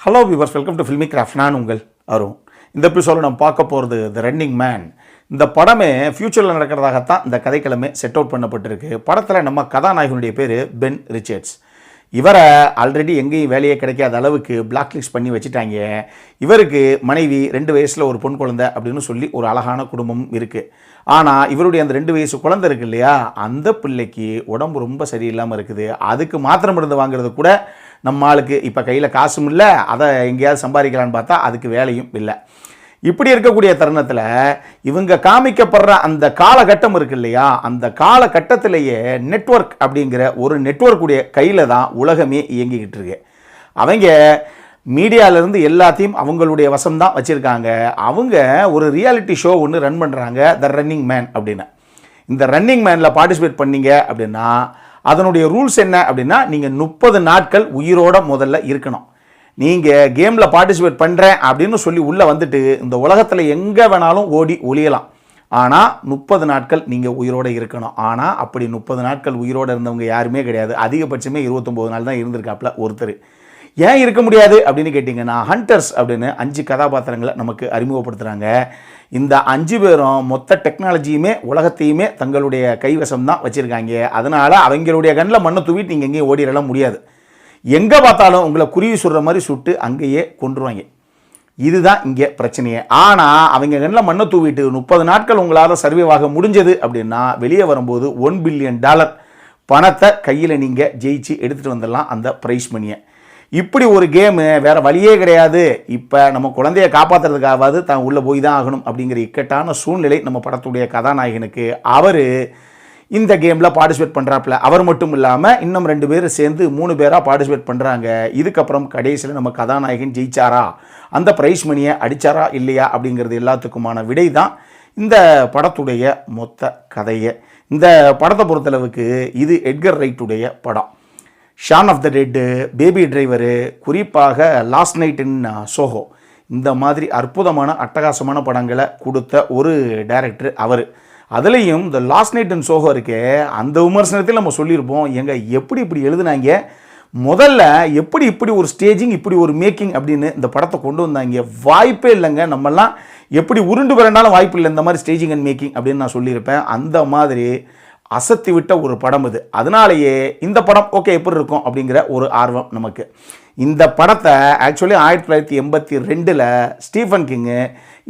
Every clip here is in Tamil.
Hello viewers, welcome to filmi craft. நான் உங்கள் அருண். இந்த எபிசோட நம்ம பார்க்க போகிறது த ரன்னிங் மேன். இந்த படமே ஃப்யூச்சரில் நடக்கிறதாகத்தான் இந்த கதைக்கிழமை செட் அவுட் பண்ணப்பட்டிருக்கு. படத்தில் நம்ம கதாநாயகனுடைய பேர் பென் ரிச்சர்ட்ஸ். இவரை ஆல்ரெடி எங்கேயும் வேலையே கிடைக்காத அளவுக்கு பிளாக் லிஸ்ட் பண்ணி வச்சுட்டாங்க. இவருக்கு மனைவி 2 வயசில் ஒரு பொன் குழந்தை அப்படின்னு சொல்லி ஒரு அழகான குடும்பம் இருக்குது. ஆனால் இவருடைய அந்த 2 வயசு குழந்தை இருக்குது இல்லையா, அந்த பிள்ளைக்கு உடம்பு ரொம்ப சரியில்லாமல் இருக்குது. அதுக்கு மாத்திரை மருந்து வாங்குறது கூட நம்ம ஆளுக்கு இப்போ கையில் காசும் இல்லை, அதை எங்கேயாவது சம்பாதிக்கலான்னு பார்த்தா அதுக்கு வேலையும் இல்லை. இப்படி இருக்கக்கூடிய தருணத்தில் இவங்க காமிக்கப்படுற அந்த காலகட்டம் இருக்கு இல்லையா, அந்த காலகட்டத்திலேயே நெட்வொர்க் அப்படிங்கிற ஒரு நெட்வொர்க்குடைய கையில் தான் உலகமே இயங்கிக்கிட்டு இருக்கு. அவங்க மீடியாவிலேருந்து எல்லாத்தையும் அவங்களுடைய வசம்தான் வச்சுருக்காங்க. அவங்க ஒரு ரியாலிட்டி ஷோ ஒன்று ரன் பண்ணுறாங்க, த ரன்னிங் மேன் அப்படின்னு. இந்த ரன்னிங் மேனில் பார்ட்டிசிபேட் பண்ணீங்க அப்படின்னா அதனுடைய ரூல்ஸ் என்ன அப்படின்னா, நீங்கள் 30 நாட்கள் உயிரோட முதல்ல இருக்கணும். நீங்கள் கேமில் பார்ட்டிசிபேட் பண்ணுறேன் அப்படின்னு சொல்லி உள்ளே வந்துட்டு இந்த உலகத்தில் எங்கே வேணாலும் ஓடி ஒளியலாம். ஆனால் 30 நாட்கள் நீங்கள் உயிரோடு இருக்கணும். ஆனால் அப்படி 30 நாட்கள் உயிரோடு இருந்தவங்க யாருமே கிடையாது. அதிகபட்சமே 29 நாள் தான் இருந்திருக்காப்புல ஒருத்தர். ஏன் இருக்க முடியாது அப்படின்னு கேட்டிங்கன்னா, ஹண்டர்ஸ் அப்படின்னு 5 கதாபாத்திரங்களை நமக்கு அறிமுகப்படுத்துகிறாங்க. இந்த 5 பேரும் மொத்த டெக்னாலஜியுமே உலகத்தையுமே தங்களுடைய கைவசம் தான் வச்சுருக்காங்க. அதனால் அவங்களுடைய கண்ணில் மண்ணை தூவிட்டு நீங்கள் எங்கேயும் ஓடிடலாம் முடியாது. எங்கே பார்த்தாலும் உங்களை குருவி சுடுற மாதிரி சுட்டு அங்கேயே கொண்டுருவாங்க. இதுதான் இங்கே பிரச்சனையே. ஆனால் அவங்க கண்ணில் மண்ணை தூவிட்டு 30 நாட்கள் உங்களால் சர்வே ஆக முடிஞ்சது அப்படின்னா வெளியே வரும்போது $1 பில்லியன் பணத்தை கையில் நீங்கள் ஜெயிச்சு எடுத்துகிட்டு வந்துடலாம், அந்த ப்ரைஸ் மணியை. இப்படி ஒரு கேமு வேறு வழியே கிடையாது. இப்போ நம்ம குழந்தைய காப்பாற்றுறதுக்காவது தான் உள்ளே போய் தான் ஆகணும் அப்படிங்கிற இக்கட்டான சூழ்நிலை நம்ம படத்துடைய கதாநாயகனுக்கு. அவர் இந்த கேமில் பார்ட்டிசிபேட் பண்ணுறாப்புல. அவர் மட்டும் இல்லாமல் இன்னும் 2 பேர் சேர்ந்து 3 பேராக பார்ட்டிசிபேட் பண்ணுறாங்க. இதுக்கப்புறம் கடைசியில் நம்ம கதாநாயகன் ஜெயிச்சாரா, அந்த ப்ரைஸ் மணியை அடித்தாரா இல்லையா அப்படிங்கிறது எல்லாத்துக்குமான விடை தான் இந்த படத்துடைய மொத்த கதையை. இந்த படத்தை பொறுத்தளவுக்கு இது எட்கர் ரைட்டுடைய படம். Shaun of the dead, baby driver, குறிப்பாக லாஸ்ட் நைட் இன் சோஹோ, இந்த மாதிரி அற்புதமான அட்டகாசமான படங்களை கொடுத்த ஒரு டைரக்டர் அவர். அதுலேயும் இந்த லாஸ்ட் நைட் இன் சோஹோ இருக்கே, அந்த விமர்சனத்தில் நம்ம சொல்லியிருப்போம், எப்படி இப்படி எழுதுனாங்க, முதல்ல இப்படி ஒரு ஸ்டேஜிங், இப்படி ஒரு மேக்கிங் அப்படின்னு இந்த படத்தை கொண்டு வந்தாங்க. வாய்ப்பே இல்லைங்க. நம்மெல்லாம் எப்படி உருண்டு பிறண்டாலும் வாய்ப்பு இல்லை இந்த மாதிரி ஸ்டேஜிங் அண்ட் மேக்கிங் அப்படின்னு நான் சொல்லியிருப்பேன். அந்த மாதிரி அசத்தி விட்ட ஒரு படம் இது. அதனாலேயே இந்த படம் ஓகே எப்படி இருக்கும் அப்படிங்கிற ஒரு ஆர்வம் நமக்கு. இந்த படத்தை ஆக்சுவலி 1982 ஸ்டீஃபன் கிங்கு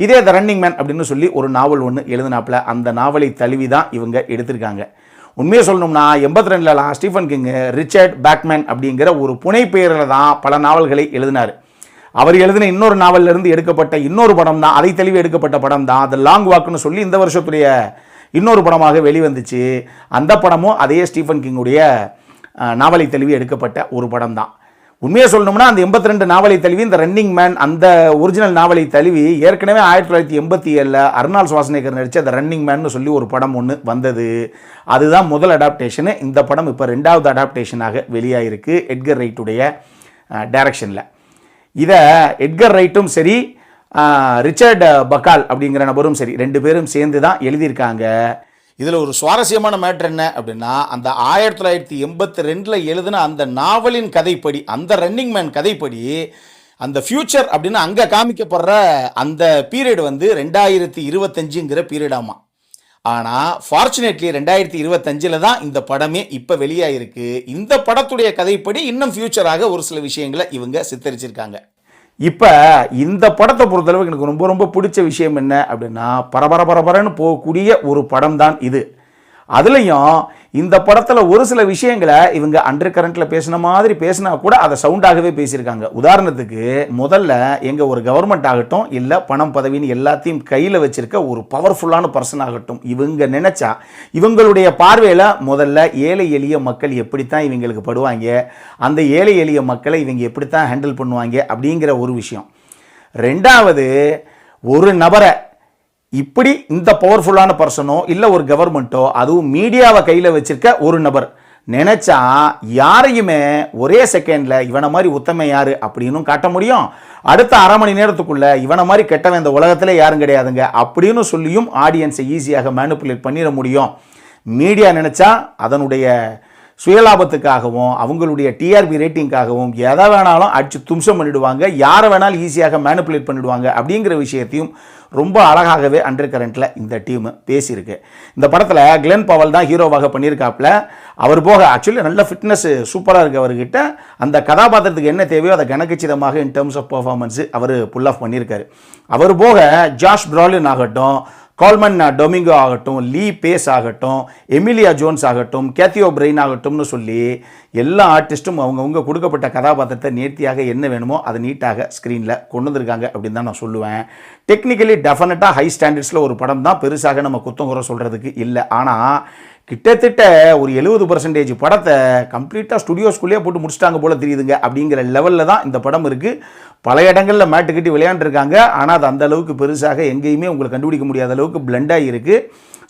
இதே த ரன்னிங் மேன் அப்படின்னு சொல்லி ஒரு நாவல் ஒன்று எழுதினாப்புல. அந்த நாவலை தழுவி தான் இவங்க எடுத்திருக்காங்க. உண்மையை சொல்லணும்னா 82 ஸ்டீஃபன் கிங்கு ரிச்சர்ட் பேக்மேன் அப்படிங்கிற ஒரு புனை பெயரில் தான் பல நாவல்களை எழுதினார். அவர் எழுதின இன்னொரு நாவலிருந்து எடுக்கப்பட்ட இன்னொரு படம் தான், அதை தழுவி எடுக்கப்பட்ட படம் தான் த லாங் வாக்குன்னு சொல்லி இந்த வருஷத்துடைய இன்னொரு படமாக வெளிவந்துச்சு. அந்த படமும் அதே ஸ்டீஃபன் கிங்குடைய நாவலை தழுவி எடுக்கப்பட்ட ஒரு படம் தான். உண்மையை சொல்லணும்னா அந்த 82 நாவலை தழுவி இந்த ரன்னிங் மேன் அந்த ஒரிஜினல் நாவலை தழுவி ஏற்கனவே 1987 அர்னால்ட் ஷ்வார்ஸ்நெகர் நடித்த த ரன்னிங் மேன்னு சொல்லி ஒரு படம் ஒன்று வந்தது. அதுதான் முதல் அடாப்டேஷனு. இந்த படம் இப்போ 2வது அடாப்டேஷனாக வெளியாகிருக்கு எட்கர் ரைட்டுடைய டைரக்ஷனில். இதை எட்கர் ரைட்டும் சரி, ரிச்சர்ட் பக்கால் அப்படிங்கிற நபரும் சரி, 2 பேரும் சேர்ந்து தான் எழுதியிருக்காங்க. இதில் ஒரு சுவாரஸ்யமான மேட்ரு என்ன அப்படின்னா, அந்த 1982 எழுதின அந்த நாவலின் கதைப்படி, அந்த ரன்னிங் மேன் கதைப்படி, அந்த ஃபியூச்சர் அப்படின்னு அங்கே காமிக்கப்படுற அந்த பீரியட் 2025ங்கிற பீரியடாமா. ஆனால் ஃபார்ச்சுனேட்லி 2025 தான் இந்த படமே இப்போ வெளியாகிருக்கு. இந்த படத்துடைய கதைப்படி இன்னும் ஃபியூச்சராக ஒரு சில விஷயங்களை இவங்க சித்தரிச்சிருக்காங்க. இப்போ இந்த படத்தை பொறுத்தளவுக்கு எனக்கு ரொம்ப ரொம்ப பிடிச்ச விஷயம் என்ன அப்படின்னா, பரபரன்னு போகக்கூடிய ஒரு படம் தான் இது. அதுலேயும் இந்த படத்தில் ஒரு சில விஷயங்களை இவங்க அண்டர் கரண்ட்டில் பேசின மாதிரி பேசினா கூட அதை சவுண்டாகவே பேசியிருக்காங்க. உதாரணத்துக்கு முதல்ல எங்கள் ஒரு கவர்மெண்ட் ஆகட்டும், இல்லை பணம் பதவின்னு எல்லாத்தையும் கையில் வச்சுருக்க ஒரு பவர்ஃபுல்லான பர்சன் ஆகட்டும், இவங்க நினச்சா இவங்களுடைய பார்வையில் முதல்ல ஏழை எளிய மக்கள் எப்படித்தான் இவங்களுக்கு படுவாங்க, அந்த ஏழை எளிய மக்களை இவங்க எப்படித்தான் ஹேண்டில் பண்ணுவாங்க அப்படிங்கிற ஒரு விஷயம். 2வது, ஒரு நபரை இப்படி இந்த பவர்ஃபுல்லான பர்சனோ இல்லை ஒரு கவர்மெண்ட்டோ, அதுவும் மீடியாவை கையில் வச்சிருக்க ஒரு நபர் நினைச்சா யாரையுமே ஒரே செகண்டில் இவனை மாதிரி உத்தமை யாரு அப்படின்னு காட்ட முடியும். அடுத்த அரை மணி நேரத்துக்குள்ள இவனை மாதிரி கெட்டவன் இந்த உலகத்தில் யாரும் கிடையாதுங்க அப்படின்னு சொல்லியும் ஆடியன்ஸை ஈஸியாக மேனிப்புலேட் பண்ணிட முடியும். மீடியா நினைச்சா அதனுடைய சுயலாபத்துக்காகவும் அவங்களுடைய டிஆர்பி ரேட்டிங்காகவும் எதை வேணாலும் அடிச்சு தும்சம் பண்ணிடுவாங்க, யாரை வேணாலும் ஈஸியாக மேனிப்புலேட் பண்ணிடுவாங்க அப்படிங்கிற விஷயத்தையும் ரொம்ப அழகாகவே அண்டர் கரண்ட்டில் இந்த டீம் பேசியிருக்கு. இந்த படத்தில் கிளென் பவல் தான் ஹீரோவாக பண்ணியிருக்காப்புல. அவர் போக ஆக்சுவலி நல்ல ஃபிட்னஸ் சூப்பராக இருக்குது அவர்கிட்ட. அந்த கதாபாத்திரத்துக்கு என்ன தேவையோ அதை கணக்கச்சிதமாக இன் டேர்ம்ஸ் ஆஃப் பர்ஃபார்மன்ஸு அவர் புல் ஆஃப் பண்ணியிருக்காரு. அவர் போக ஜாஷ் பிராலின் ஆகட்டும், கால்மன் டொமிங்கோ ஆகட்டும், லீ பேஸ் ஆகட்டும், எமிலியா ஜோன்ஸ் ஆகட்டும், கேத்தியோ பிரெயின் ஆகட்டும்னு சொல்லி எல்லா ஆர்டிஸ்ட்டும் அவங்கவுங்க கொடுக்கப்பட்ட கதாபாத்திரத்தை நேர்த்தியாக என்ன வேணுமோ அதை நீட்டாக ஸ்க்ரீனில் கொண்டு வந்திருக்காங்க அப்படின்னு தான் நான் சொல்லுவேன். டெக்னிக்கலி டெஃபினட்டாக ஹை ஸ்டாண்டர்ட்ஸில் ஒரு படம் தான், பெருசாக நம்ம குத்தங்குறை சொல்கிறதுக்கு இல்லை. ஆனால் கிட்டத்தட்ட ஒரு 70% படத்தை கம்ப்ளீட்டாக ஸ்டுடியோஸ்குள்ளேயே போட்டு முடிச்சிட்டாங்க போல தெரியுதுங்க. அப்படிங்கிற லெவலில் தான் இந்த படம் இருக்குது. பல இடங்களில் மேட்டு கட்டி விளையாண்டுருக்காங்க. ஆனால் அது அந்த அளவுக்கு பெருசாக எங்கேயுமே உங்களுக்கு கண்டுபிடிக்க முடியாத அளவுக்கு பிளெண்டாக இருக்குது.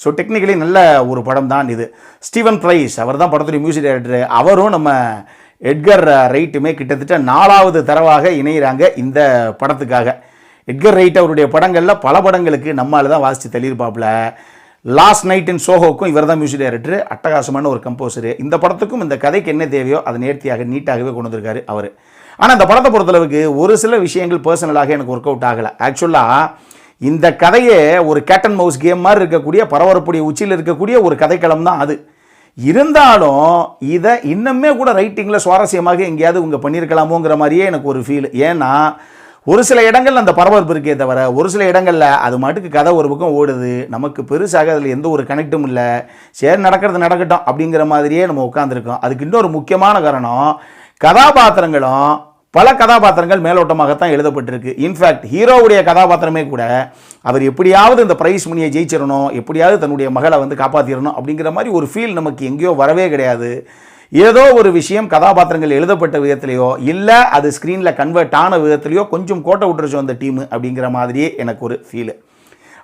ஸோ டெக்னிக்கலி நல்ல ஒரு படம் தான் இது. ஸ்டீவன் பிரைஸ் அவர் தான் படத்துடைய மியூசிக் டைரக்டர். அவரும் நம்ம எட்கர் ரைட்டுமே கிட்டத்தட்ட 4வது தடவாக இணைகிறாங்க இந்த படத்துக்காக. எட்கர் ரைட் அவருடைய படங்களில் பல படங்களுக்கு நம்மளால தான் வாசித்து தள்ளியிருப்பாப்புல. லாஸ்ட் நைட் இன் சோஹோக்கும் இவர் தான் மியூசிக் டைரக்டர். அட்டகாசமான ஒரு கம்போசரு. இந்த படத்துக்கும் இந்த கதைக்கு என்ன தேவையோ அதை நேர்த்தியாக நீட்டாகவே கொண்டு வந்திருக்காரு அவர். ஆனால் இந்த படத்தை பொறுத்தளவுக்கு ஒரு சில விஷயங்கள் பர்சனலாக எனக்கு ஒர்க் அவுட் ஆகலை. ஆக்சுவலாக இந்த கதையே ஒரு கேட் அண்ட் மவுஸ் கேம் மாதிரி இருக்கக்கூடிய பரபரப்புடைய உச்சியில் இருக்கக்கூடிய ஒரு கதைக்களம் தான் அது. இருந்தாலும் இதை இன்னுமே கூட ரைட்டிங்கில் சுவாரஸ்யமாக எங்கேயாவது இவங்க பண்ணியிருக்கலாமோங்கிற மாதிரியே எனக்கு ஒரு ஃபீல். ஏன்னா ஒரு சில இடங்களில் அந்த பரபரப்பு இருக்கே தவிர ஒரு சில இடங்களில் அது மாட்டுக்கு கதை ஒரு பக்கம் ஓடுது. நமக்கு பெருசாக அதில் எந்த ஒரு கனெக்டும் இல்லை. சரி நடக்கிறது நடக்கட்டும் அப்படிங்கிற மாதிரியே நம்ம உட்காந்துருக்கோம். அதுக்கு இன்னொரு முக்கியமான காரணம், கதாபாத்திரங்களும் பல கதாபாத்திரங்கள் மேலோட்டமாகத்தான் எழுதப்பட்டிருக்கு. இன்ஃபேக்ட் ஹீரோவுடைய கதாபாத்திரமே கூட அவர் எப்படியாவது இந்த பிரைஸ் மணியை ஜெயிச்சிடணும், எப்படியாவது தன்னுடைய மகளை காப்பாற்றிடணும் அப்படிங்கிற மாதிரி ஒரு ஃபீல் நமக்கு எங்கேயோ வரவே கிடையாது. ஏதோ ஒரு விஷயம் கதாபாத்திரங்கள் எழுதப்பட்ட விதத்திலையோ இல்லை அது ஸ்க்ரீனில் கன்வெர்ட் ஆன விதத்திலையோ கொஞ்சம் கோட்டை விட்டுருச்சு அந்த டீமு அப்படிங்கிற மாதிரியே எனக்கு ஒரு ஃபீலு.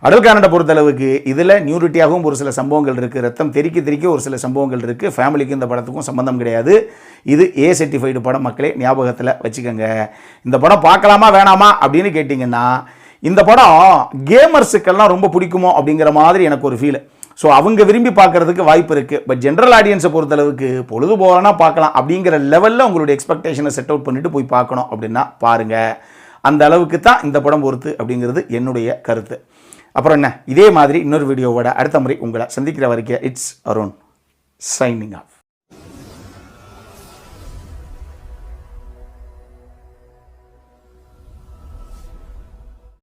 அடல் கானடை பொறுத்தளவுக்கு இதில் நியூரிட்டியாகவும் ஒரு சில சம்பவங்கள் இருக்குது. ரத்தம் தெறிக்க ஒரு சில சம்பவங்கள் இருக்குது. ஃபேமிலிக்கு இந்த படத்துக்கும் சம்பந்தம் கிடையாது. இது ஏ சர்டிஃபைடு படம், மக்களே ஞாபகத்தில் வச்சுக்கோங்க. இந்த படம் பார்க்கலாமா வேணாமா அப்படின்னு கேட்டிங்கன்னா இந்த படம் கேமர்ஸுக்கெல்லாம் ரொம்ப பிடிக்குமோ அப்படிங்கிற மாதிரி எனக்கு ஒரு ஃபீல். ஸோ அவங்க விரும்பி பார்க்குறதுக்கு வாய்ப்பு இருக்குது. பட் ஜென்ரல் ஆடியன்ஸை பொறுத்தளவுக்கு பொழுது போகலன்னா பார்க்கலாம் அப்படிங்கிற லெவலில் உங்களுடைய எக்ஸ்பெக்டேஷனை செட் அவுட் பண்ணிவிட்டு போய் பார்க்கணும் அப்படின்னா பாருங்கள். அந்த அளவுக்கு தான் இந்த படம் பொறுத்து அப்படிங்கிறது என்னுடைய கருத்து. அப்புறம் என்ன, இதே மாதிரி இன்னொரு வீடியோவோட அடுத்த முறை உங்களை சந்திக்கிற வரைக்கும் இட்ஸ் அருண் சைனிங் ஆஃப்.